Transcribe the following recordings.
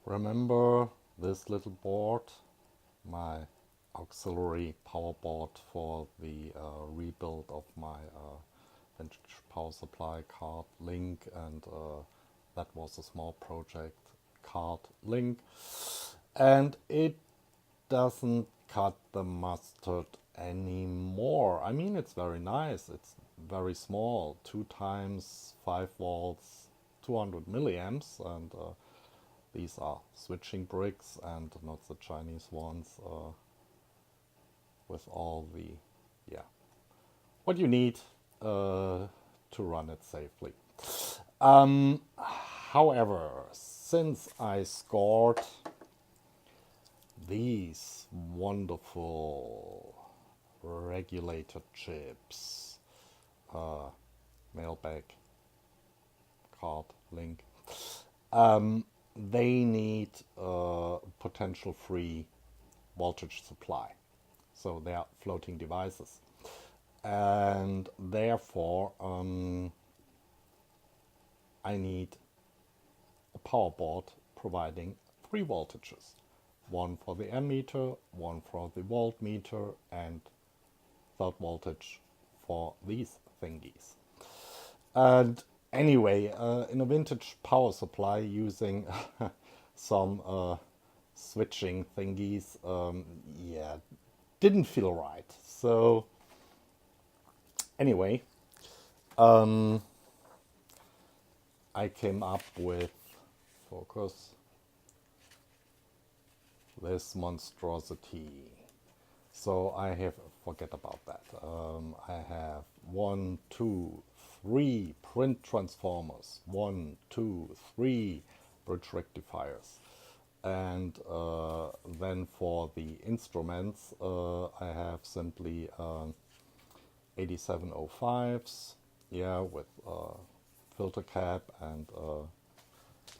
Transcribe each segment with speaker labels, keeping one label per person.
Speaker 1: Remember this little board, my auxiliary power board for the rebuild of my vintage power supply card link, and that was a small project card link, and it doesn't cut the mustard anymore. I mean, it's very nice, it's very small, 2 times 5 volts, 200 milliamps, and these are switching bricks and not the Chinese ones with all the, yeah, what you need to run it safely. However, since I scored these wonderful regulator chips, mailbag card link, they need potential free voltage supply. So they are floating devices. And therefore, I need a power board providing 3 voltages. One for the ammeter, one for the voltmeter, and third voltage for these thingies. And anyway, in a vintage power supply using some switching thingies, yeah, didn't feel right. So anyway, I came up with, focus, this monstrosity. So I have, forget about that. I have 1, 2, 3 print transformers, 1, 2, 3 bridge rectifiers. And then for the instruments, I have simply 8705s, yeah, with filter cap and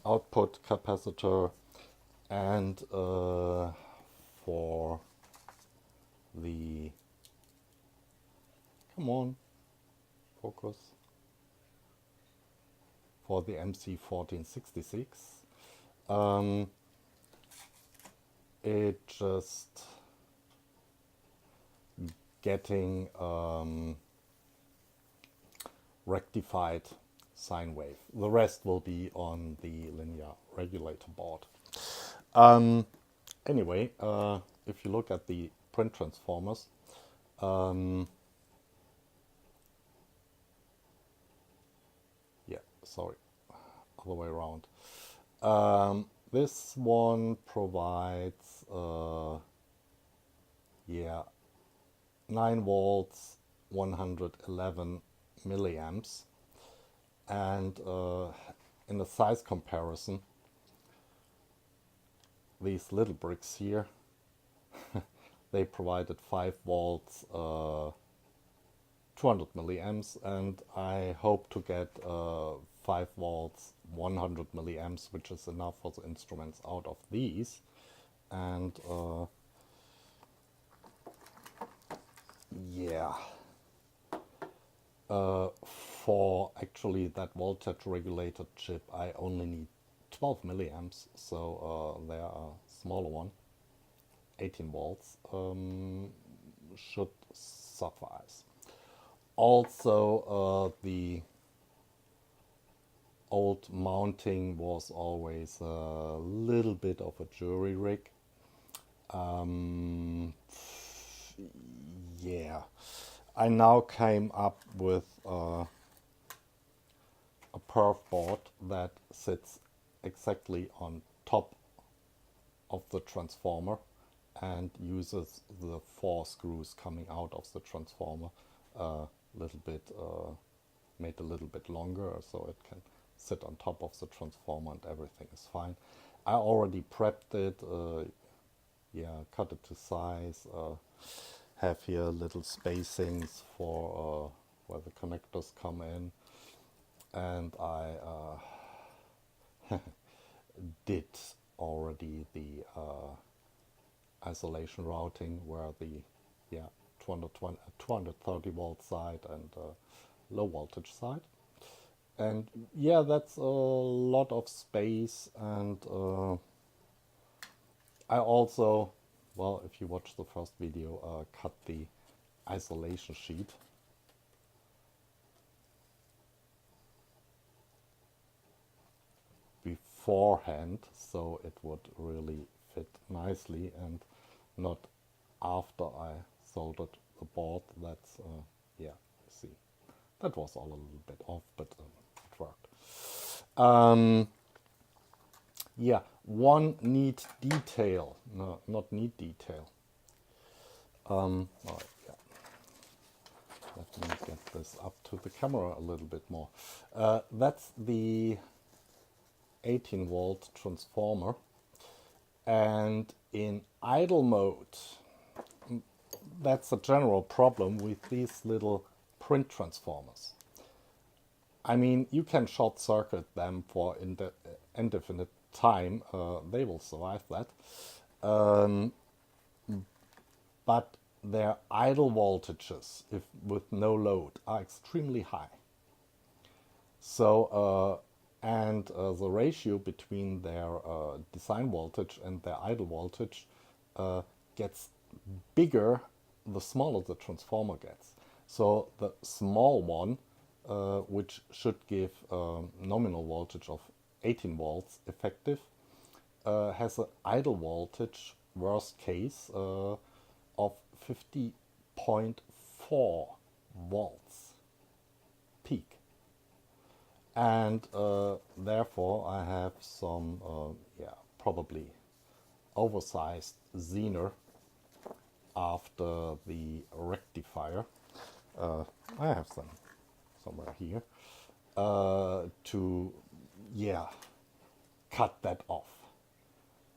Speaker 1: output capacitor. And for the, come on, focus, for the MC1466, it just getting rectified sine wave. The rest will be on the linear regulator board. Anyway, if you look at the print transformers, yeah, sorry, other way around. This one provides, yeah, 9 volts, 111 milliamps, and in a size comparison, these little bricks here, they provided 5 volts, 200 milliamps, and I hope to get 5 volts, 100 milliamps, which is enough for the instruments out of these. And yeah, for actually that voltage regulator chip, I only need 12 milliamps, so there are a smaller one, 18 volts, should suffice. Also, the old mounting was always a little bit of a jury rig. Yeah, I now came up with a perf board that sits exactly on top of the transformer and uses the 4 screws coming out of the transformer little bit, made a little bit longer, so it can sit on top of the transformer and everything is fine. I already prepped it, yeah, cut it to size, have here little spacings for where the connectors come in, and I did already the isolation routing where the 230 volt side and low voltage side. And yeah, that's a lot of space, and I also, well, if you watch the first video, cut the isolation sheet. Beforehand, so it would really fit nicely and not after I soldered the board. That's, yeah, see, that was all a little bit off, but it worked. Yeah, one neat detail, no, not neat detail. Oh, yeah. Let me get this up to the camera a little bit more. That's the 18-volt transformer, and in idle mode, that's a general problem with these little print transformers. I mean, you can short circuit them for indefinite time, they will survive that, but their idle voltages, if with no load, are extremely high. So, the ratio between their design voltage and their idle voltage gets bigger the smaller the transformer gets. So the small one, which should give nominal voltage of 18 volts effective, has an idle voltage, worst case, of 50.4 volts peak. And therefore I have some, yeah, probably oversized Zener after the rectifier. I have some somewhere here to, yeah, cut that off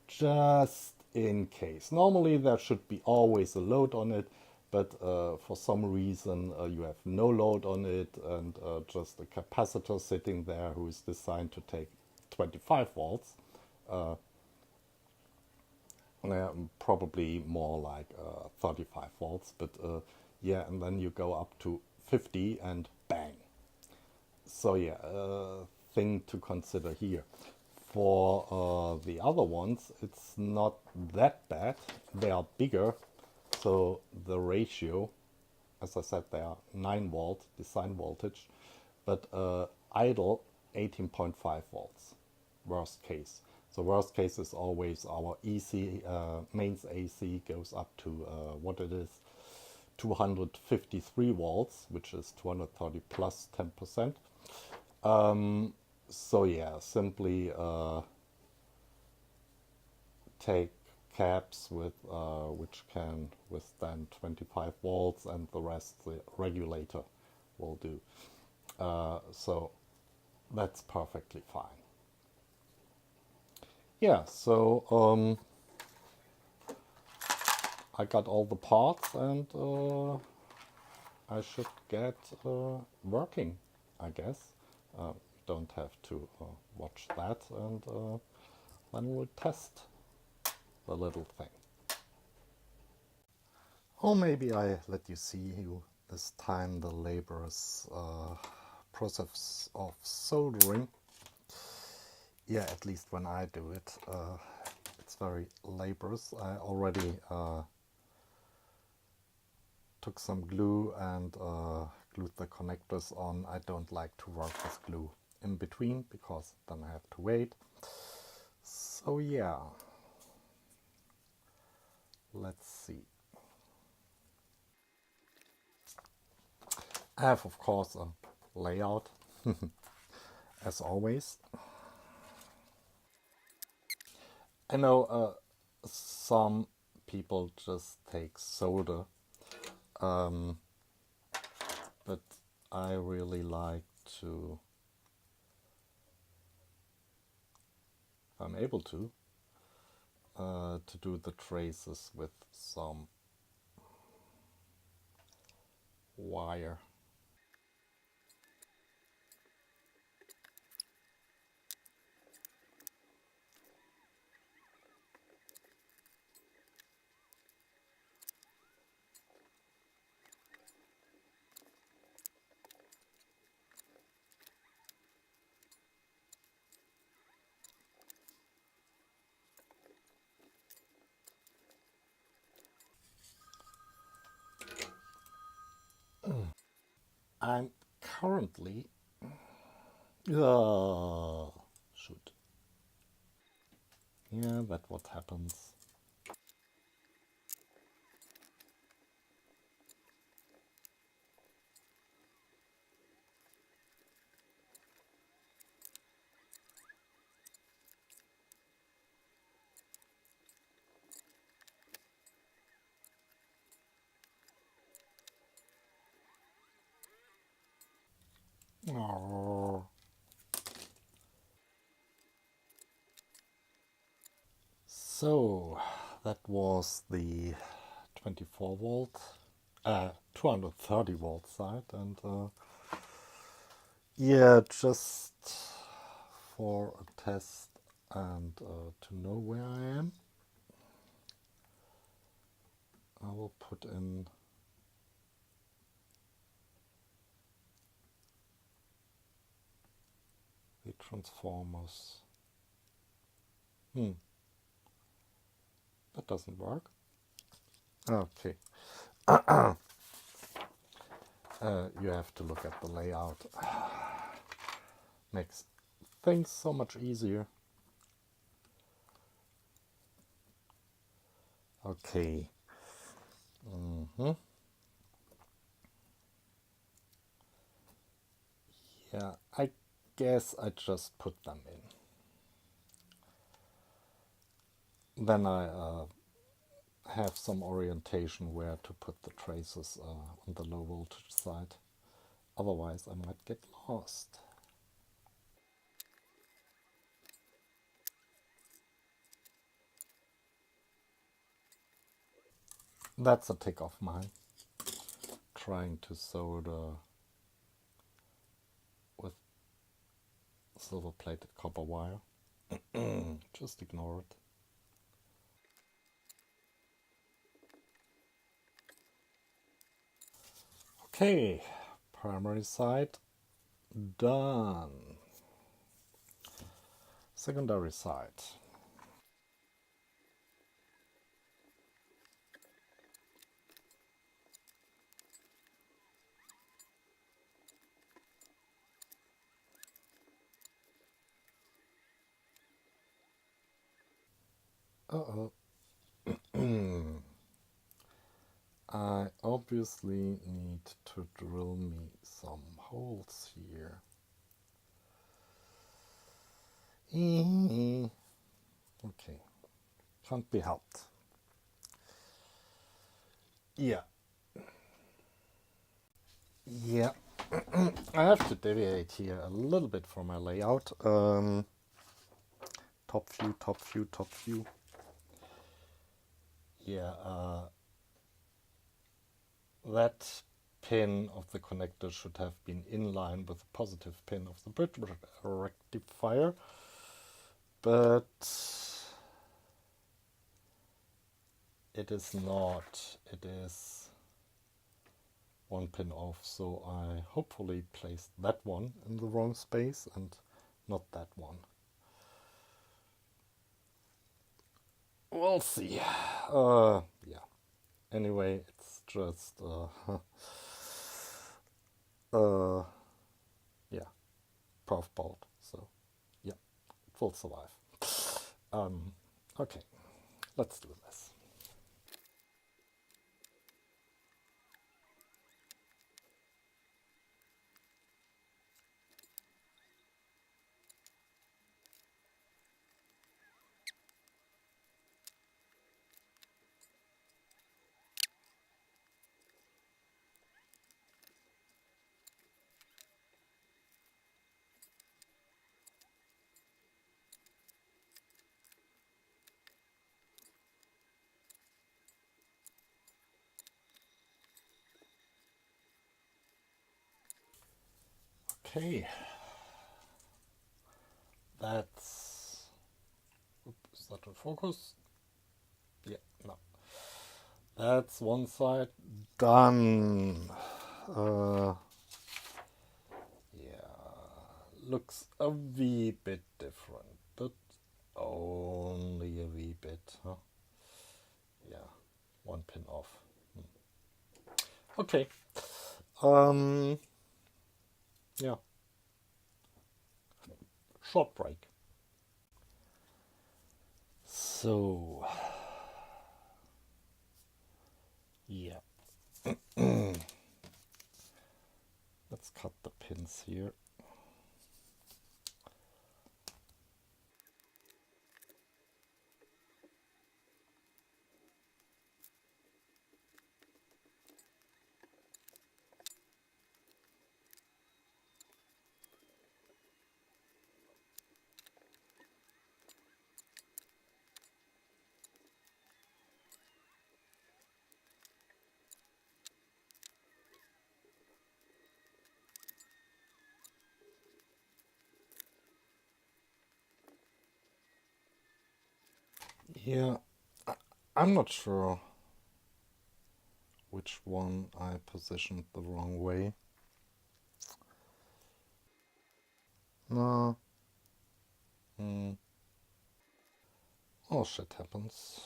Speaker 1: just in case. Normally there should be always a load on it, but for some reason you have no load on it, and just a capacitor sitting there who is designed to take 25 volts. Probably more like 35 volts, but yeah, and then you go up to 50 and bang. So yeah, thing to consider here. For the other ones, it's not that bad. They are bigger, so the ratio, as I said, they are 9 volt design voltage, but idle 18.5 volts, worst case. So worst case is always our EC, mains AC goes up to what it is, 253 volts, which is 230 plus 10%. So yeah, simply take caps with which can withstand 25 volts, and the rest the regulator will do. So that's perfectly fine. Yeah, so I got all the parts, and I should get working, I guess. Don't have to watch that, and then we'll test the little thing. Or maybe I let you see this time the laborious process of soldering. Yeah, at least when I do it, it's very laborious. I already took some glue and glued the connectors on. I don't like to work with glue in between, because then I have to wait. So yeah, let's see. I have, of course, a layout, as always. I know some people just take solder, but I really like to, if I'm able to do the traces with some wire. I'm currently... shoot. Yeah, that's what happens. Oh. So that was the 24 volt, 230 volt side, and yeah, just for a test and to know where I am, I will put in the transformers. That doesn't work. Okay. You have to look at the layout. Makes things so much easier. Okay. Yeah, I guess I just put them in. Then I have some orientation where to put the traces on the low voltage side. Otherwise I might get lost. That's a tick of mine. Trying to solder with silver plated copper wire. Just ignore it. Okay, primary side done. Secondary side. Uh-oh. I obviously need to drill me some holes here. Okay, can't be helped. Yeah. Yeah. I have to deviate here a little bit from my layout. Top view, top view, top view. Yeah, that pin of the connector should have been in line with the positive pin of the bridge rectifier, but it is not. It is one pin off, so I hopefully placed that one in the wrong space and not that one. We'll see. Yeah. Anyway, it's just yeah, prof board. So yeah, it will survive. Okay, let's do this. Okay, that's. Oops, is that in focus? Yeah, no. That's one side done. Yeah, looks a wee bit different, but only a wee bit, huh? Yeah, one pin off. Okay. yeah, short break. So, yeah, let's cut the pins here. Yeah, I'm not sure which one I positioned the wrong way. No. Oh, shit happens.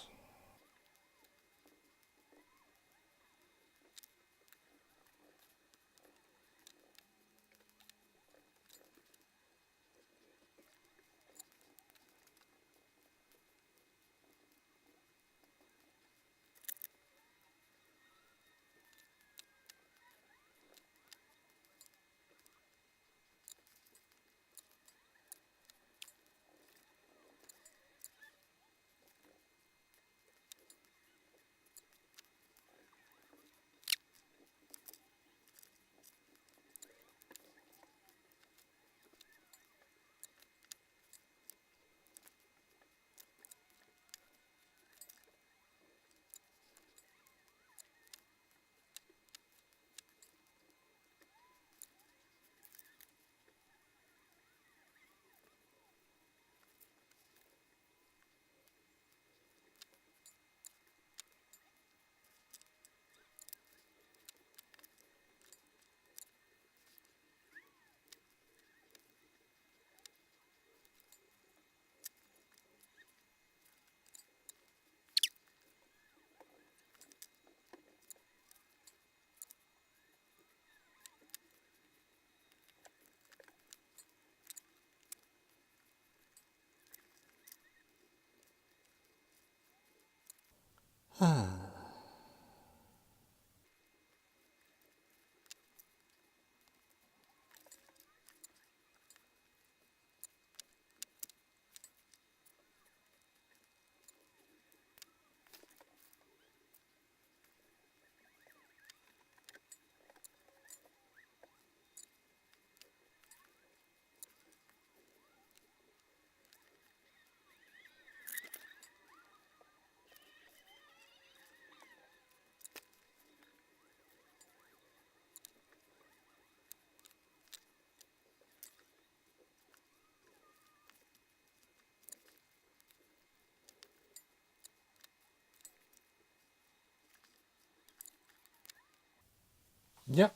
Speaker 1: Yeah,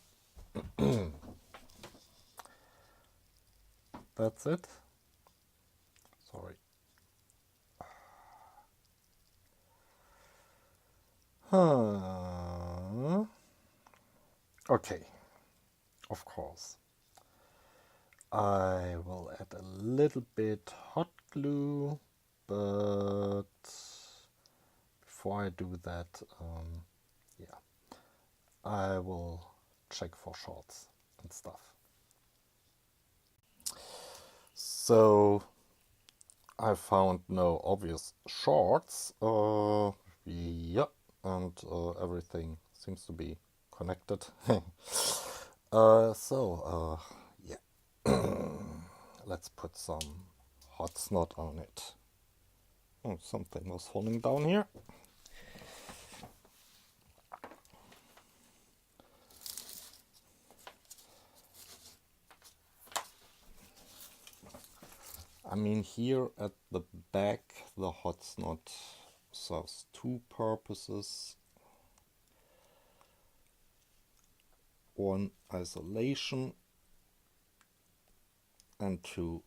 Speaker 1: that's it. Sorry. Okay, of course. I will add a little bit hot glue, but before I do that, yeah, I will check for shorts and stuff. So I found no obvious shorts. Yeah, and everything seems to be connected. Yeah, let's put some hot snot on it. Oh, something was falling down here. I mean, here at the back, the hot snot serves two purposes. One, isolation, and two,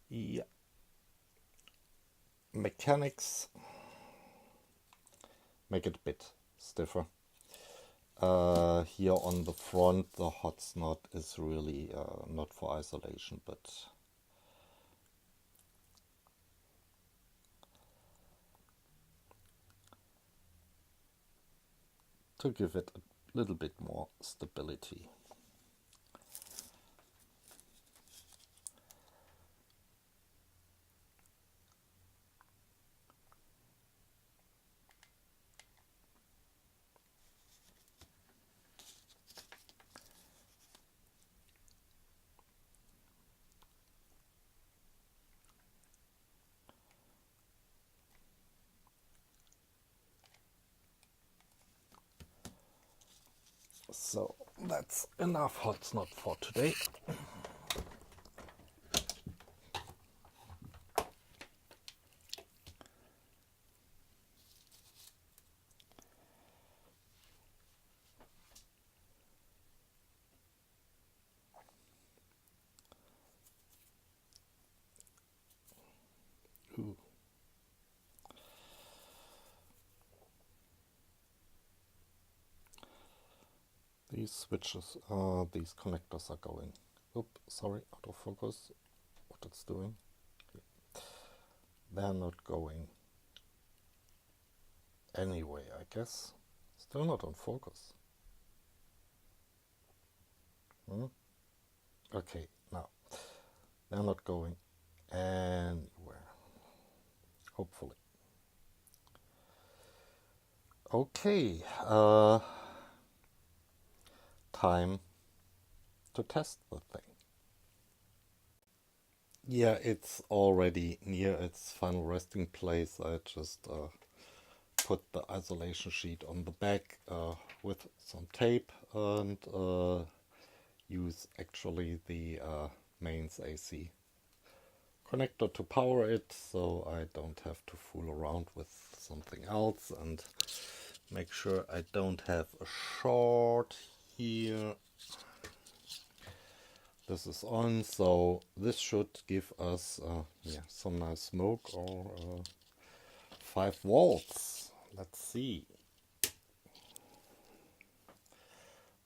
Speaker 1: yeah, mechanics. Make it a bit stiffer. Here on the front, the hot snot is really not for isolation, but to give it a little bit more stability. So that's enough hot snot for today. Ooh. These switches, these connectors are going. Oops, sorry, autofocus. What it's doing? They're not going anyway, I guess. Still not on focus. Okay, now they're not going anywhere. Hopefully. Okay, time to test the thing. Yeah, it's already near its final resting place. I just put the isolation sheet on the back with some tape and use actually the mains AC connector to power it, so I don't have to fool around with something else, and make sure I don't have a short here. This is on, so this should give us some nice smoke, or 5 volts. Let's see.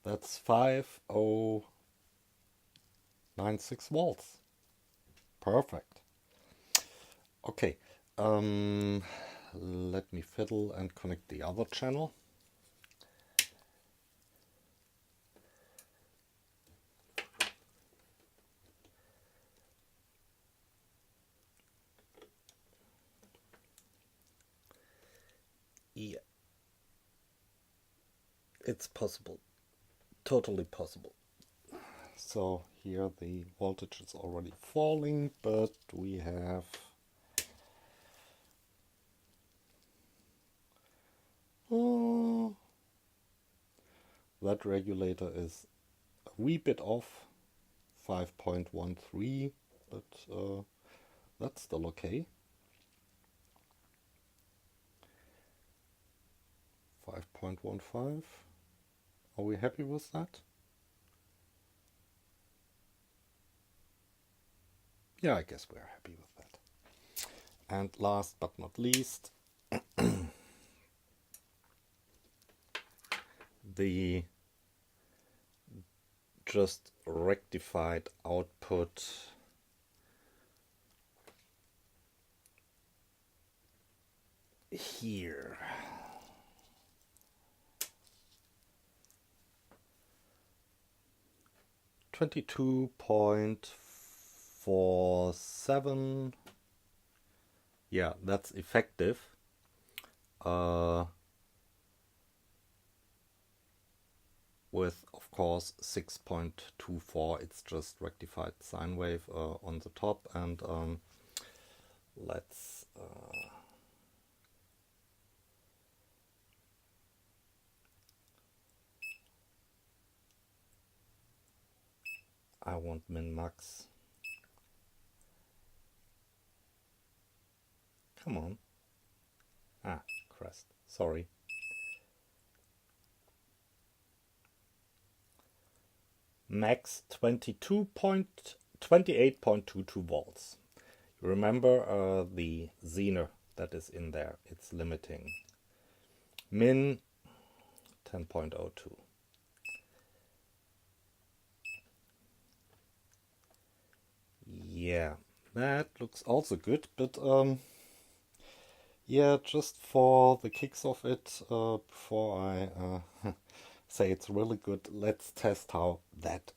Speaker 1: That's 5096 volts. Perfect. Okay, let me fiddle and connect the other channel. Yeah, it's possible, totally possible. So here the voltage is already falling, but we have that regulator is a wee bit off, 5.13, but that's still okay. 5.15. Are we happy with that? Yeah, I guess we're happy with that. And last but not least, the just rectified output here. $22.47. Yeah, that's effective. With, of course, 6.24. It's just rectified sine wave on the top, and let's I want min max. Come on. Ah, crest. Sorry. Max 28.22 volts. You remember the Zener that is in there. It's limiting. Min 10.02. Yeah, that looks also good, but yeah, just for the kicks of it, before I say it's really good, let's test how that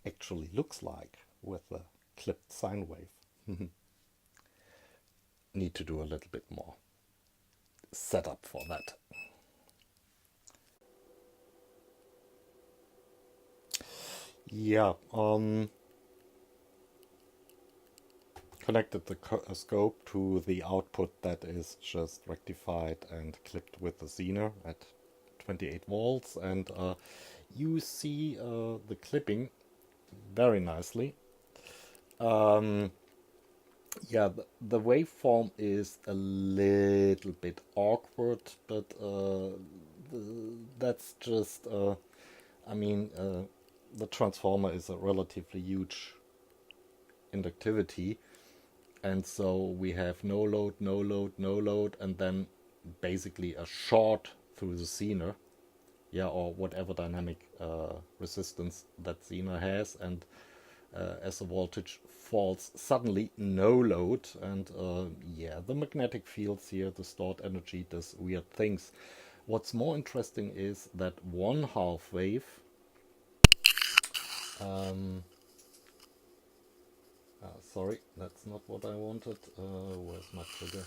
Speaker 1: actually looks like with the clipped sine wave. Need to do a little bit more setup for that. Yeah, connected the scope to the output that is just rectified and clipped with the Zener at 28 volts, and you see the clipping very nicely. Yeah, the waveform is a little bit awkward, but that's just, I mean, the transformer is a relatively huge inductivity, and so we have no load, no load, no load, and then basically a short through the Zener, yeah, or whatever dynamic resistance that Zener has, and as the voltage falls, suddenly no load, and yeah, the magnetic fields here, the stored energy does weird things. What's more interesting is that one half wave, sorry, that's not what I wanted. Where's my trigger?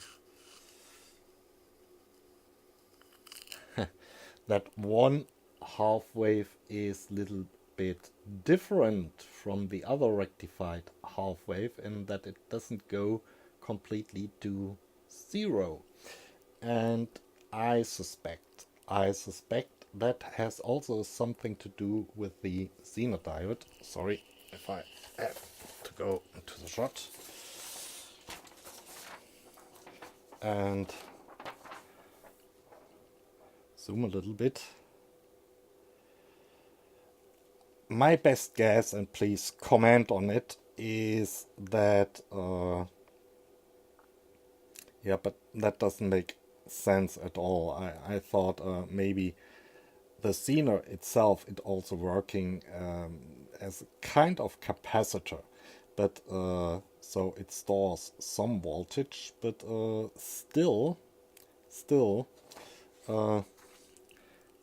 Speaker 1: That one half wave is a little bit different from the other rectified half wave in that it doesn't go completely to zero. And I suspect that has also something to do with the Zener diode. Sorry if I have to go into the shot. And zoom a little bit. My best guess, and please comment on it, is that yeah, but that doesn't make sense at all. I thought maybe the Zener itself is also working as a kind of capacitor, but so it stores some voltage, but still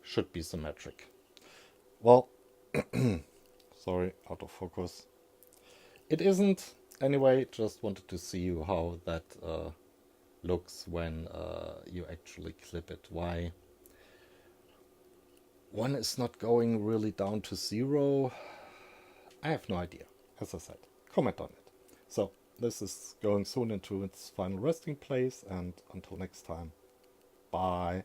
Speaker 1: should be symmetric. Well, sorry, out of focus. It isn't. Anyway, just wanted to see how that looks when you actually clip it. Why one is not going really down to zero, I have no idea. As I said, comment on it. So this is going soon into its final resting place, and until next time, bye.